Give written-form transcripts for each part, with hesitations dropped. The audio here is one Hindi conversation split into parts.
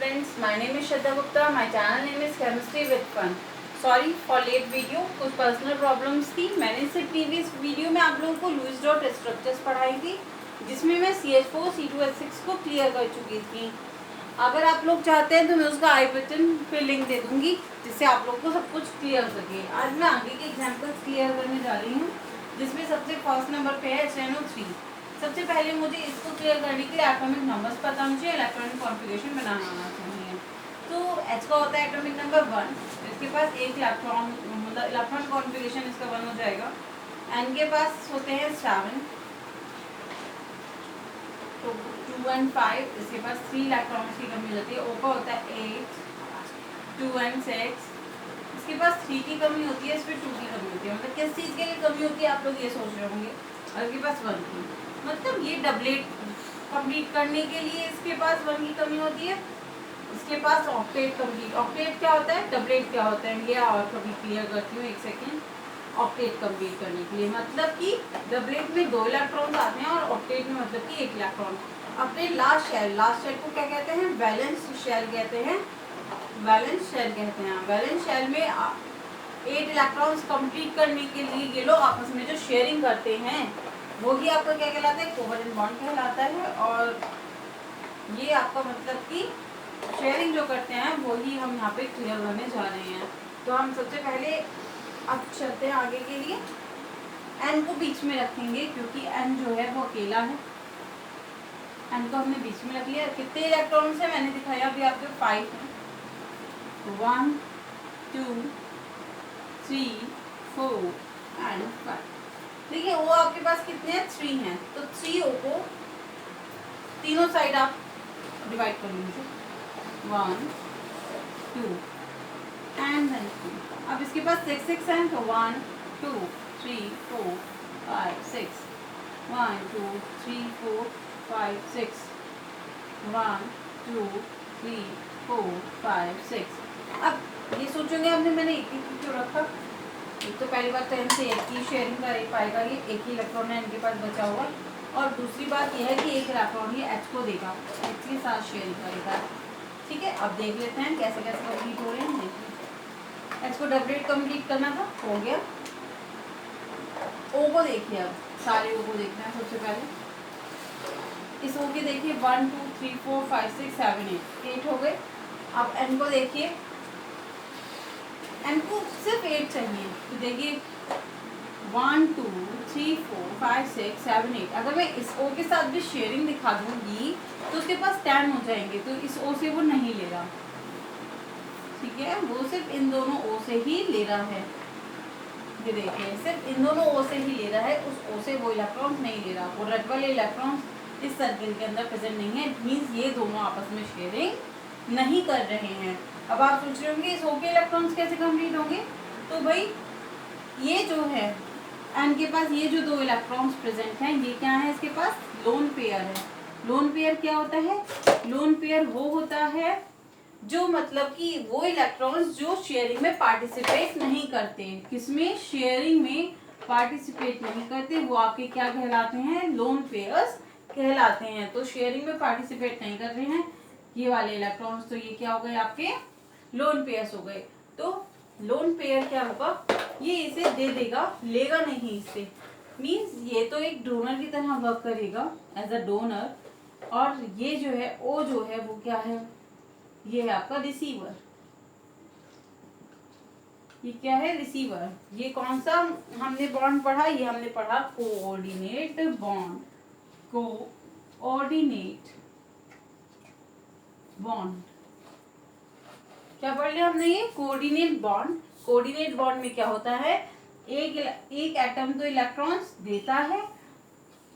friends, my name is Shraddha Gupta. My channel name is Chemistry with Fun. Sorry for late video, कुछ पर्सनल प्रॉब्लम्स थी. मैंने इससे प्रीवियस वीडियो में आप लोगों को लुईस डॉट स्ट्रक्चर्स पढ़ाई थी, जिसमें मैं CH4 C2H6 को क्लियर कर चुकी थी. अगर आप लोग चाहते हैं तो मैं उसका आई बटन पे लिंक दे दूंगी, जिससे आप लोग को सब कुछ क्लियर हो सके. आज मैं आगे के एग्जाम्पल्स क्लियर करने जा रही हूँ, जिसमें सबसे फर्स्ट नंबर पे है HNO3. सबसे पहले मुझे इसको क्लियर करने के लिए एटॉमिक नंबर्स पता होना चाहिए, इलेक्ट्रॉनिक कॉन्फ़िगरेशन बनाना आना चाहिए. तो H का होता है एटॉमिक नंबर 1, इसके पास एक इलेक्ट्रॉन, मतलब इलेक्ट्रॉन कॉन्फ़िगरेशन इसका 1 हो जाएगा. N के पास होते हैं 7, तो 2 and 5, इसके पास 3 इलेक्ट्रॉन्स की कमी हो जाती है. O का होता है 8, 2 and 6, इसके पास 3 की कमी होती है, इस पर 2 की कमी होती है. मतलब किस चीज़ के लिए कमी होती है आप लोग ये सोच रहे होंगे. और इसके पास 1 की, मतलब ये डबलेट कंप्लीट करने के लिए इसके पास 1 की कमी होती है. इसके पास ऑक्टेट कंप्लीट, ऑक्टेट क्या होता है, डबलेट क्या होता है, ये और कभी क्लियर करती हूँ, एक सेकेंड. ऑक्टेट कंप्लीट करने के लिए मतलब कि डबलेट में 2 इलेक्ट्रॉन्स आते हैं और ऑक्टेट में मतलब कि 1 इलेक्ट्रॉन. अपने लास्ट शेल को क्या कहते हैं, वैलेंस शेल कहते हैं. वैलेंस शेल कहते हैं. वैलेंस शेल में 8 इलेक्ट्रॉन्स कंप्लीट करने के लिए ये लोग आपस में जो शेयरिंग करते हैं वो ही आपका क्या कहलाता है, कोवेलेंट बॉन्ड कहलाता है. और ये आपका मतलब कि शेयरिंग जो करते हैं वो ही हम यहाँ पे क्लियर करने जा रहे हैं. तो हम सबसे पहले अब चलते हैं आगे के लिए. N को बीच में रखेंगे क्योंकि N जो है वो अकेला है. N को हमने बीच में रख लिया. कितने इलेक्ट्रॉन्स हैं मैंने दिखाया अभी आपको, 5 हैं. 1 2 3 4 एंड 5. देखिए वो आपके पास कितने हैं, 3 हैं. तो 3O को तीनों साइड आप डिवाइड कर लीजिए. 1 2 एंड देन 3. अब इसके पास 6 हैं, तो 1 2 3 4 5 6. 1 2 3 4 5 6. 1 2 3 4 5 6. अब ये सोचोगे आपने मैंने एक क्यों रखा. एक तो पहली बात तो N से एक ही शेयरिंग कर पाएगा, ये एक ही इलेक्ट्रॉन है इनके पास बचा हुआ. और दूसरी बात यह है कि एक इलेक्ट्रॉन ये H को देगा, H के साथ शेयरिंग करेगा. ठीक है, अब देख लेते हैं कैसे कैसे कंप्लीट हो रहे हैं. देखिए H को डबलेट कंप्लीट करना था, हो गया. O को देखिए, अब सारे O को देखना है. सबसे पहले इस O के देखिए 1 2 3 4 5 6 7 8 हो गए. अब N को देखिए, N को सिर्फ 8 चाहिए. तो देखिए 1 2 3 4 5 6 7 8. अगर मैं इस O के साथ भी शेयरिंग दिखा दूंगी तो उसके पास 10 हो जाएंगे. तो इस O से वो नहीं ले रहा. ठीक है, वो सिर्फ इन दोनों O से ही ले रहा है. ये देखिए सिर्फ इन दोनों O से ही ले रहा है, उस O से वो इलेक्ट्रॉन नहीं ले रहा. वो रेड वाले इलेक्ट्रॉन इस सर्किल के अंदर प्रेजेंट नहीं है. मीन्स ये दोनों आपस में शेयरिंग नहीं कर रहे हैं. अब आप सोच रहे होंगे इस O के इलेक्ट्रॉन्स कैसे कंप्लीट होंगे. तो भाई ये जो है N के पास ये जो 2 इलेक्ट्रॉन्स प्रेजेंट हैं, ये क्या है, इसके पास लोन पेयर है. लोन पेयर क्या होता है, लोन पेयर वो होता है जो मतलब कि वो इलेक्ट्रॉन्स जो शेयरिंग में पार्टिसिपेट नहीं करते. किसमें, शेयरिंग में पार्टिसिपेट नहीं करते, वो आपके क्या कहलाते हैं, लोन पेयर्स कहलाते हैं. तो शेयरिंग में पार्टिसिपेट नहीं कर रहे हैं ये वाले इलेक्ट्रॉन्स, तो ये क्या हो गए, आपके लोन पेयर्स हो गए. तो लोन पेयर क्या होगा, ये इसे दे देगा, लेगा नहीं इससे. मीन्स ये तो एक डोनर की तरह वर्क करेगा एज अ डोनर. और ये जो है O जो है वो क्या है, ये है आपका रिसीवर. ये क्या है, रिसीवर. ये कौन सा हमने बॉन्ड पढ़ा, ये हमने पढ़ा कोऑर्डिनेट बॉन्ड. कोऑर्डिनेट बॉन्ड क्या पढ़ लिया हमने, ये कोऑर्डिनेट बॉन्ड. कोऑर्डिनेट बॉन्ड में क्या होता है, एक एटम तो इलेक्ट्रॉन्स देता है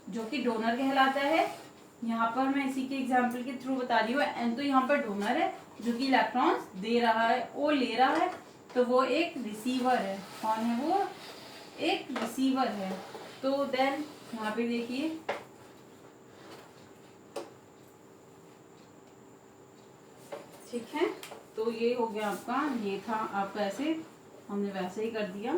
जो कि डोनर कहलाता है. यहाँ पर मैं इसी के एग्जांपल के थ्रू बता रही हूँ. N तो यहाँ पर डोनर है जो कि इलेक्ट्रॉन्स दे रहा है, O ले रहा है, तो वो एक रिसीवर है. कौन है वो, एक रिसीवर है. तो देन यहाँ पे देखिए ठीक है. तो ये हो गया आपका, ये था आपका ऐसे, हमने वैसे ही कर दिया.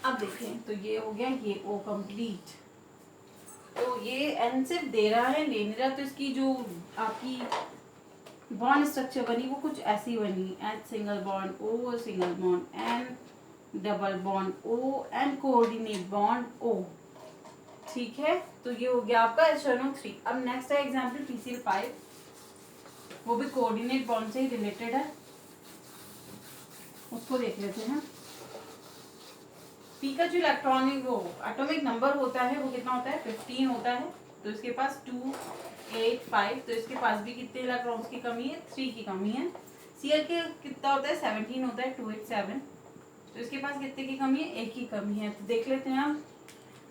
अब देखें तो तो ये हो गया ये O कंप्लीट। तो ये N सिर्फ दे रहा है, ले नहीं रहा, तो इसकी जो आपकी बॉन्ड स्ट्रक्चर बनी वो कुछ ऐसी बनी, H single bond O single bond N double bond O N coordinate bond O। ठीक है, तो ये हो गया आपका HNO3। अब नेक्स्ट है एग्जांपल PCl5, वो भी कोऑर्डिनेट बॉन्ड से ही रिलेटेड है, उसको देख लेते हैं। P का जो इलेक्ट्रॉनिक वो एटॉमिक नंबर होता है वो कितना होता है 15 होता है, तो इसके पास 2 8 5, तो इसके पास भी कितने इलेक्ट्रॉन्स की कमी है 3 की कमी है। Cl के कितना होता है 17 होता है 2 8 7, तो इसके पास कितने की कमी है 1 की कमी है। तो देख लेते हैं हम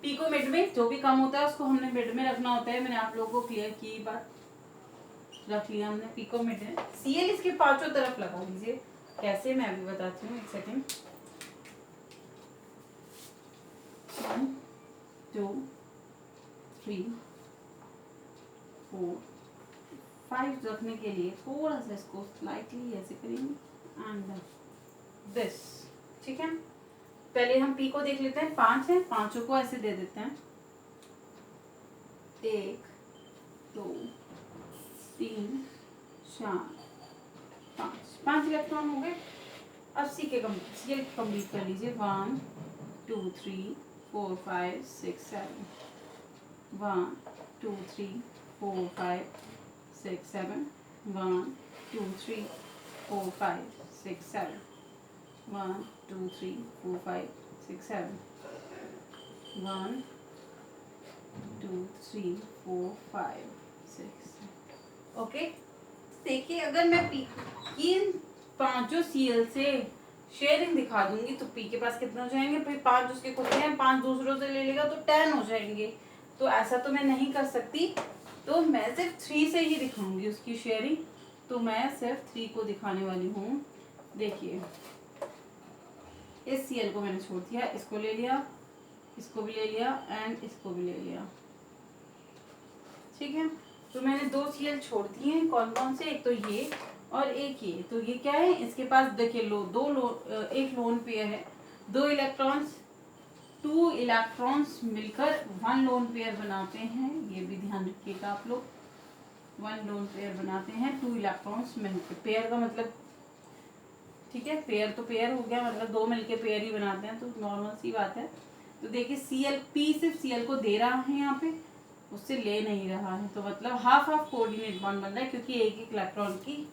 P को मिड में, जो भी कम होता है उसको हमने मिड में रखना होता है, मैंने आप लोगों को क्लियर की बात रख लिया हमने। P को मिड में, Cl इसके पांचों तरफ लगा लीजिए, कैसे मैं अभी बताती हूँ, एक सेकेंड। 1 2 3 4 5 रखने के लिए थोड़ा सा इसको स्लाइटली ऐसे करेंगे एंड दिस। ठीक है, पहले हम P को देख लेते हैं, 5 है, पांचों को ऐसे दे देते हैं, 1 2 3 4 5 इलेक्ट्रॉन हो गए। अब Cl कंप्लीट कर लीजिए, 1 2 3 4 5 6 7, 1 2 3 4 5 6 7, 1 2 3 4 5 6 7, 1 2 3 4 5 6 7, 1 2 3 4 5 6। ओके, देखिए अगर मैं P इन पांचों Cl से शेयरिंग दिखा दूंगी तो P के पास कितने हो जाएंगे, फिर 5 उसके खुद हैं, 5 दूसरों से ले लेगा तो 10 हो जाएंगे। तो ऐसा तो मैं नहीं कर सकती, तो मैं सिर्फ 3 से ही दिखाऊंगी उसकी शेयरिंग। तो मैं सिर्फ 3 को दिखाने वाली हूँ। देखिए इस Cl को मैंने छोड़ दिया, इसको ले लिया, इसको भी ले लिया एंड इसको भी ले लिया। ठीक है, तो मैंने 2 Cl छोड़ दिए हैं, कौन कौन से, एक तो ये और एक ये। तो ये क्या है, इसके पास देखिए एक लोन पेयर है, 2 इलेक्ट्रॉन्स, 2 इलेक्ट्रॉन्स मिलकर 1 लोन पेयर बनाते हैं, ये भी ध्यान रखिएगा आप लोग, 1 लोन पेयर बनाते हैं 2 इलेक्ट्रॉन्स मिलकर। पेयर का मतलब, ठीक है, पेयर तो पेयर हो गया, मतलब 2 मिलके पेयर ही बनाते हैं, तो नॉर्मल सी बात है। तो देखिए P सिर्फ Cl को दे रहा है, यहाँ पे उससे ले नहीं रहा है, तो मतलब हाफ हाफ कोऑर्डिनेट बॉन्ड बन रहा है, क्योंकि एक एक इलेक्ट्रॉन की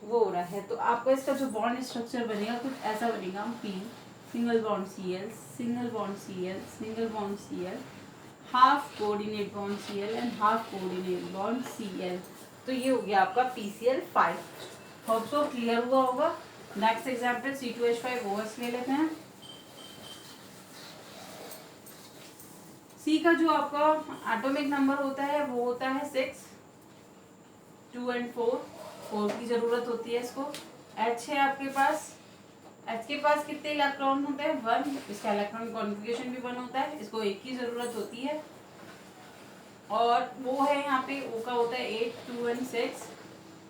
वो हो रहा है। तो आपको इसका जो बॉन्ड स्ट्रक्चर बनेगा कुछ ऐसा बनेगा, P single bond Cl single bond Cl single bond Cl, half coordinate bond Cl and half coordinate bond Cl। तो ये हो गया आपका PCl5। होप सो क्लियर हुआ होगा। नेक्स्ट एग्जाम्पल C2H5OH ले लेते हैं। C का जो आपका एटॉमिक नंबर होता है वो होता है 6, 2 एंड 4 की जरूरत होती है इसको। H है आपके पास, H के पास कितने इलेक्ट्रॉन होते हैं 1, इसका इलेक्ट्रॉन कॉन्फ़िगरेशन भी 1 होता है, इसको 1 की जरूरत होती है। और वो है यहाँ पे O का होता है 8 2 एंड 6,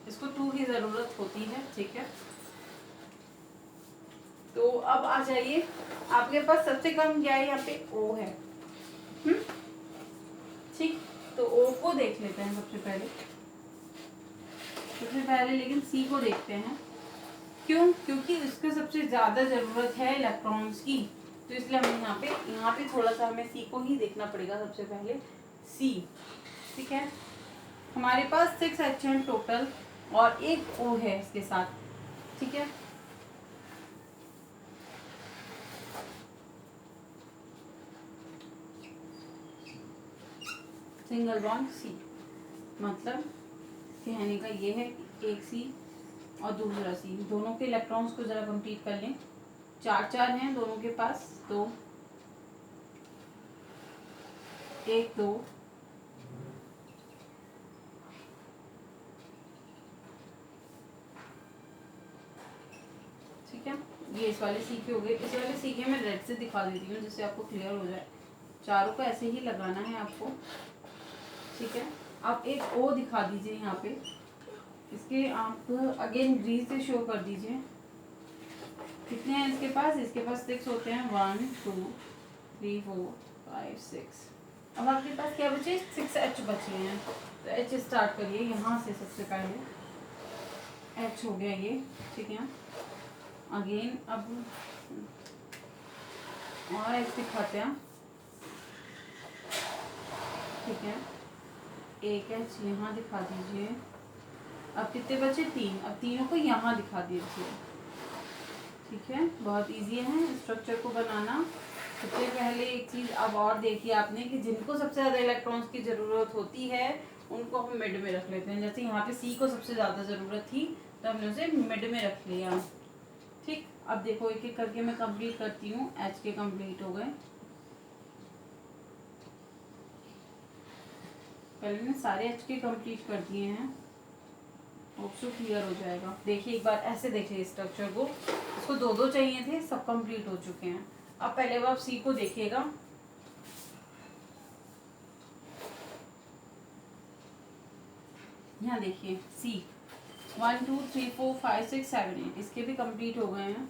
इसको 2 की जरूरत होती है। ठीक है, तो अब आ जाइए, आपके पास सबसे कम क्या है, यहाँ पे O है। ठीक, तो O को देख लेते हैं सबसे पहले, लेकिन C को देखते हैं। क्यों? क्योंकि इसको सबसे ज्यादा जरूरत है इलेक्ट्रॉन्स की, तो इसलिए हमें यहाँ पे थोड़ा सा हमें C को ही देखना पड़ेगा सबसे पहले। C, ठीक है, हमारे पास 6 H हैं टोटल और एक O है इसके साथ। ठीक है, सिंगल बॉन्ड C, मतलब कहने का ये है कि एक C और दूसरा C, दोनों के इलेक्ट्रॉन्स को जरा कंप्लीट कर लें। 4 हैं दोनों के पास, तो 1 2 ठीक है, ये इस वाले C के हो गए। इस वाले C के मैं रेड से दिखा देती हूँ जिससे आपको क्लियर हो जाए। चारों को ऐसे ही लगाना है आपको। ठीक है, आप एक O दिखा दीजिए यहाँ पे, इसके आप अगेन ग्रीन से शो कर दीजिए। कितने हैं इसके पास 6 होते हैं, 1 2 3 4 5 6। अब आपके पास क्या बचे, 6 एच बचे हैं। तो एच स्टार्ट करिए यहाँ से, सबसे पहले एच हो गया ये, ठीक है। अगेन अब और एच दिखाते हैं, ठीक है। एक एच यहाँ दिखा दीजिए। अब कितने बचे, 3। अब तीनों को यहाँ दिखा दीजिए, ठीक है। बहुत इजी है स्ट्रक्चर को बनाना। सबसे पहले एक चीज़ अब और देखिए आपने कि जिनको सबसे ज़्यादा इलेक्ट्रॉन्स की ज़रूरत होती है उनको हम मिड में रख लेते हैं। जैसे यहाँ पे सी को सबसे ज़्यादा ज़रूरत थी तो हमने उसे मिड में रख लिया, ठीक। अब देखो एक एक करके मैं कंप्लीट करती हूँ। एच के कंप्लीट हो गए, पहले मैंने सारे एच के कंप्लीट कर दिए हैं। ऑप्शन क्लियर हो जाएगा। देखिए एक बार ऐसे देखिए स्ट्रक्चर को, इसको 2 2 चाहिए थे, सब कंप्लीट हो चुके हैं। अब पहले आप सी को देखिएगा, यहाँ देखिए सी 1 2 3 4 5 6 7 8 इसके भी कंप्लीट हो गए हैं।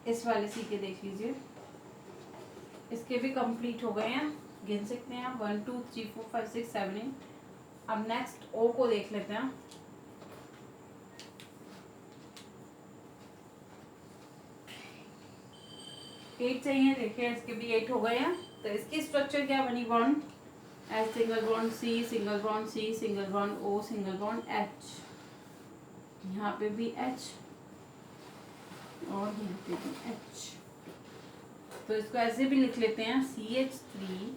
इस वाले सी के देख लीजिए, इसके भी कंप्लीट हो गए हैं, गिन सकते हैं आप 1 2 3 4 5 6 7 8। अब नेक्स्ट ओ को देख लेते हैं। एट चाहिए, देखिए इसके भी 8 हो गए हैं। तो इसकी स्ट्रक्चर क्या बनी, bond H single bond C, single bond C, single bond O, single bond H, यहाँ पे भी एच और यहाँ पे भी एच। तो इसको ऐसे भी लिख लेते हैं, CH3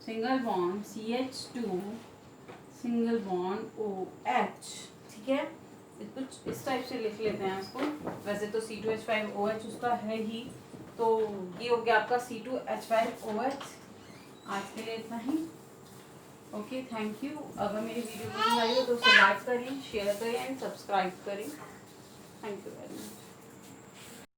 single bond CH2 single bond OH, ठीक है। कुछ इस टाइप से लिख लेते हैं इसको। वैसे तो C2H5OH उसका है ही, तो ये हो गया आपका C2H5OH। आज के लिए इतना ही। Okay, thank you. अगर मेरी वीडियो पसंद आई हो तो उसे लाइक करें, शेयर करें एंड सब्सक्राइब करें। Thank you very much.